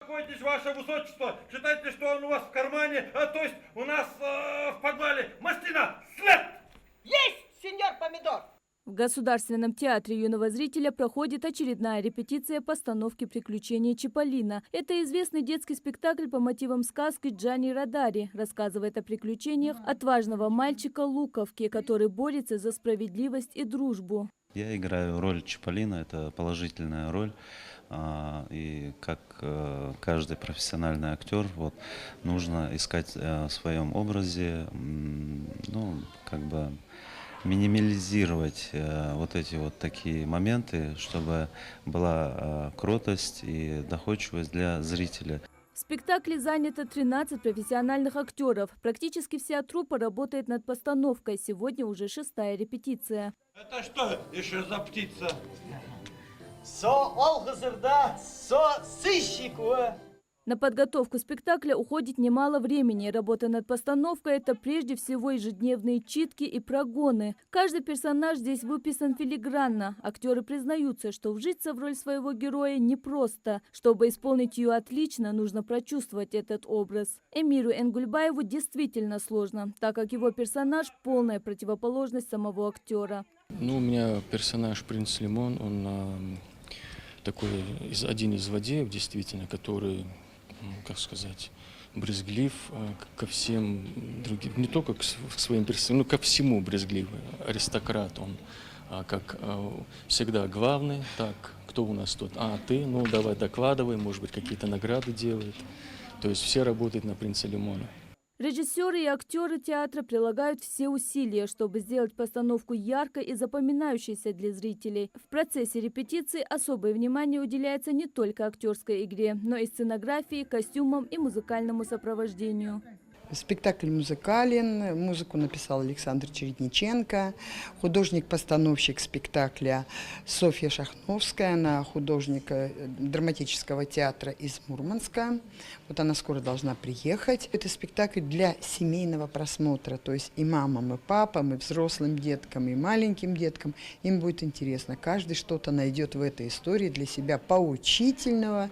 Успокойтесь, ваше высочество. Считайте, что он у вас в кармане, то есть у нас в подвале. Мастина, след! Есть, сеньор Помидор! В Государственном театре юного зрителя проходит очередная репетиция постановки «Приключения Чиполлино». Это известный детский спектакль по мотивам сказки Джанни Родари. Рассказывает о приключениях отважного мальчика Луковки, который борется за справедливость и дружбу. Я играю роль Чиполлино, это положительная роль. И как каждый профессиональный актер, вот, нужно искать в своем образе, минимализировать вот эти вот такие моменты, чтобы была кротость и доходчивость для зрителя. В спектакле занято 13 профессиональных актеров. Практически вся труппа работает над постановкой. Сегодня уже 6-я репетиция. Это что еще за птица? Сыщик, На подготовку спектакля уходит немало времени. Работа над постановкой – это прежде всего ежедневные читки и прогоны. Каждый персонаж здесь выписан филигранно. Актеры признаются, что вжиться в роль своего героя непросто. Чтобы исполнить ее отлично, нужно прочувствовать этот образ. Эмиру Энгульбаеву действительно сложно, так как его персонаж – полная противоположность самого актера. У меня персонаж принц Лимон, он такой один из злодеев, действительно, который, брезглив ко всем другим, не только к своим персонажам, но ко всему брезгливый. Аристократ он, как всегда, главный. Так, кто у нас тут? Ты, давай докладывай, может быть, какие-то награды делает. То есть все работают на принца Лимона. Режиссеры и актеры театра прилагают все усилия, чтобы сделать постановку яркой и запоминающейся для зрителей. В процессе репетиции особое внимание уделяется не только актерской игре, но и сценографии, костюмам и музыкальному сопровождению. Спектакль музыкален, музыку написал Александр Чередниченко, художник-постановщик спектакля Софья Шахновская, она художник драматического театра из Мурманска. Вот она скоро должна приехать. Это спектакль для семейного просмотра, то есть и мамам, и папам, и взрослым деткам, и маленьким деткам. Им будет интересно. Каждый что-то найдет в этой истории для себя поучительного,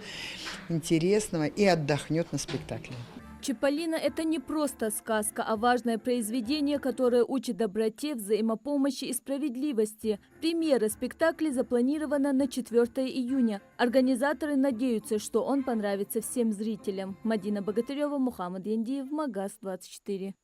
интересного и отдохнет на спектакле. «Чиполлино» – это не просто сказка, а важное произведение, которое учит доброте, взаимопомощи и справедливости. Премьера спектакля запланирована на 4 июня. Организаторы надеются, что он понравится всем зрителям. Мадина Богатырева, Мухаммад Яндиев, Магаз 24.